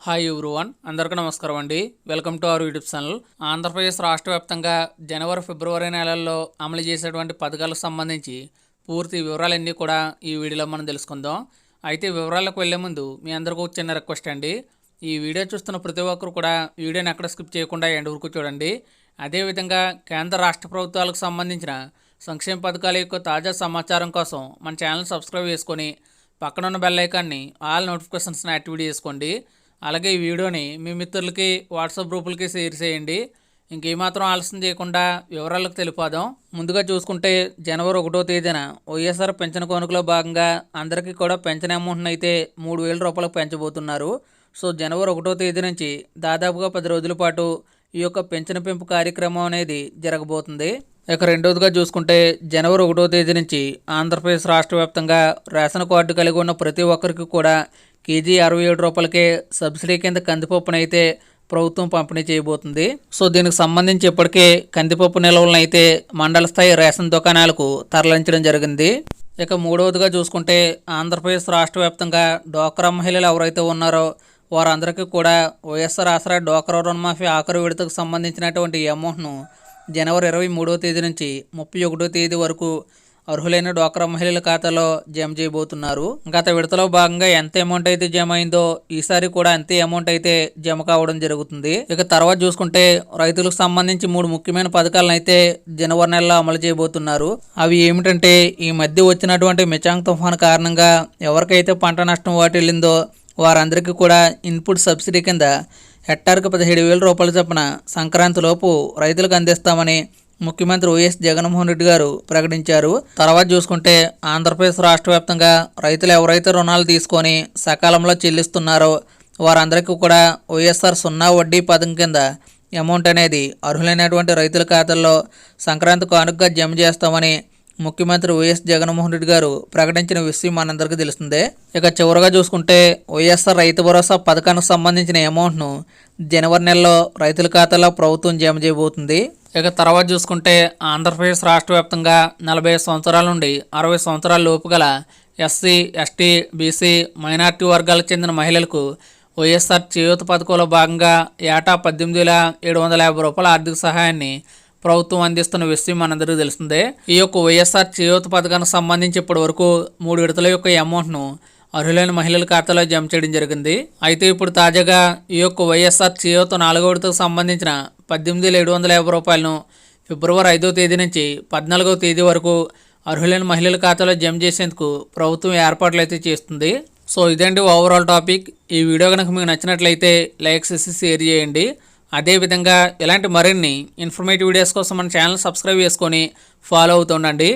Hi everyone, అందరికీ నమస్కారం అండి. Welcome to our YouTube channel. Andhra Pradesh రాష్ట్ర వ్యాప్తంగా జనవరి ఫిబ్రవరి నెలల్లో అమలు చేసేటువంటి పథకాలకు సంబంధించి పూర్తి వివరాలన్నీ కూడా ఈ వీడియోలో మనం తెలుసుకుందాం. అయితే వివరాలకు వెళ్లే ముందు మీ అందరికీ చిన్న రిక్వెస్ట్ అండి. ఈ వీడియో చూస్తున్న ప్రతి ఒక్కరు కూడా వీడియోని ఎక్కడ స్కిప్ చేయకుండా ఎండ్ వరకు చూడండి. అదేవిధంగా కేంద్ర రాష్ట్ర ప్రభుత్వాలకు సంబంధించిన సంక్షేమ పథకాల యొక్క తాజా సమాచారం కోసం మన ఛానల్ సబ్స్క్రైబ్ చేసుకొని పక్కనున్న బెల్ ఐకాన్ని ఆల్ నోటిఫికేషన్స్ని యాక్టివేట్ చేసుకోండి. అలాగే ఈ వీడియోని మీ మిత్రులకి వాట్సాప్ గ్రూపులకి షేర్ చేయండి. ఇంకేమాత్రం ఆలస్యం చేయకుండా వివరాలకు తెలిపోదాం. ముందుగా చూసుకుంటే జనవరి 1వ తేదీన వైఎస్ఆర్ పెన్షన్ కానుకలో భాగంగా అందరికీ కూడా పెన్షన్ అమౌంట్ని అయితే 3,000 రూపాయలకు పెంచబోతున్నారు. సో జనవరి 1వ తేదీ నుంచి దాదాపుగా 10 రోజుల పాటు ఈ యొక్క పెన్షన్ పెంపు కార్యక్రమం అనేది జరగబోతుంది. ఇక రెండవదిగా చూసుకుంటే జనవరి 1వ తేదీ నుంచి ఆంధ్రప్రదేశ్ రాష్ట్ర వ్యాప్తంగా రేషన్ కార్డు కలిగి ఉన్న ప్రతి ఒక్కరికి కూడా కేజీ 67 రూపాయలకే సబ్సిడీ కింద కందిపప్పును అయితే ప్రభుత్వం పంపిణీ చేయబోతుంది. సో దీనికి సంబంధించి ఇప్పటికే కందిపప్పు నిల్వలను అయితే మండల స్థాయి రేషన్ దుకాణాలకు తరలించడం జరిగింది. ఇక మూడవదిగా చూసుకుంటే ఆంధ్రప్రదేశ్ రాష్ట్ర వ్యాప్తంగా డ్వాక్రా మహిళలు ఎవరైతే ఉన్నారో వారందరికీ కూడా వైఎస్ఆర్ ఆసరా డ్వాక్రా రుణమాఫీ ఆఖరి విడతకు సంబంధించినటువంటి అమౌంట్ను జనవరి 23వ తేదీ నుంచి 31వ తేదీ వరకు అర్హులైన డ్వాక్రా మహిళల ఖాతాలో జమ చేయబోతున్నారు. గత విడతలో భాగంగా ఎంత అమౌంట్ అయితే జమ అయిందో ఈసారి కూడా అంతే అమౌంట్ అయితే జమ కావడం జరుగుతుంది. ఇక తర్వాత చూసుకుంటే రైతులకు సంబంధించి 3 ముఖ్యమైన పథకాలను అయితే జనవరి నెలలో అమలు చేయబోతున్నారు. అవి ఏమిటంటే ఈ మధ్య వచ్చినటువంటి మిచాంగ్ తుఫాను కారణంగా ఎవరికైతే పంట నష్టం వాటిల్లిందో వారందరికీ కూడా ఇన్పుట్ సబ్సిడీ కింద హెక్టార్కు 17,000 రూపాయల చొప్పున సంక్రాంతిలోపు రైతులకు అందిస్తామని ముఖ్యమంత్రి వైఎస్ జగన్మోహన్ రెడ్డి గారు ప్రకటించారు. తర్వాత చూసుకుంటే ఆంధ్రప్రదేశ్ రాష్ట్ర వ్యాప్తంగా రైతులు ఎవరైతే రుణాలు తీసుకొని సకాలంలో చెల్లిస్తున్నారో వారందరికీ కూడా వైఎస్ఆర్ 0 వడ్డీ పథకం కింద అమౌంట్ అనేది అర్హులైనటువంటి రైతుల ఖాతాల్లో సంక్రాంతి కానుకగా జమ చేస్తామని ముఖ్యమంత్రి వైఎస్ జగన్మోహన్ రెడ్డి గారు ప్రకటించిన విషయం మనందరికీ తెలుస్తుంది. ఇక చివరిగా చూసుకుంటే వైఎస్ఆర్ రైతు భరోసా పథకానికి సంబంధించిన అమౌంట్ను జనవరి నెలలో రైతుల ఖాతాలో ప్రభుత్వం జమ చేయబోతుంది. ఇక తర్వాత చూసుకుంటే ఆంధ్రప్రదేశ్ రాష్ట్ర వ్యాప్తంగా 40 సంవత్సరాల నుండి 60 సంవత్సరాల లోపు గల ఎస్సీ, ఎస్టీ, బీసీ, మైనార్టీ వర్గాలకు చెందిన మహిళలకు వైఎస్ఆర్ చేయూత పథకంలో భాగంగా ఏటా 18,750 రూపాయల ఆర్థిక సహాయాన్ని ప్రభుత్వం అందిస్తున్న విషయం మనందరికీ తెలుస్తుంది. ఈ యొక్క వైఎస్ఆర్ చేయూత పథకానికి సంబంధించి ఇప్పటి వరకు 3 విడతల యొక్క అమౌంట్ను అర్హులైన మహిళల ఖాతాలో జమ చేయడం జరిగింది. అయితే ఇప్పుడు తాజాగా ఈ యొక్క వైఎస్ఆర్ చేయూత 4వ విడతకు సంబంధించిన 18,750 రూపాయలను ఫిబ్రవరి 5వ తేదీ నుంచి 14వ తేదీ వరకు అర్హులైన మహిళల ఖాతాలో జమ చేసేందుకు ప్రభుత్వం ఏర్పాట్లు అయితే చేస్తుంది. సో ఇదండి ఓవరాల్ టాపిక్. ఈ వీడియో కనుక మీకు నచ్చినట్లయితే లైక్ చేసి షేర్ చేయండి. అదేవిధంగా ఇలాంటి మరిన్ని ఇన్ఫర్మేటివ్ వీడియోస్ కోసం మన ఛానల్ సబ్స్క్రైబ్ చేసుకొని ఫాలో అవుతుండండి.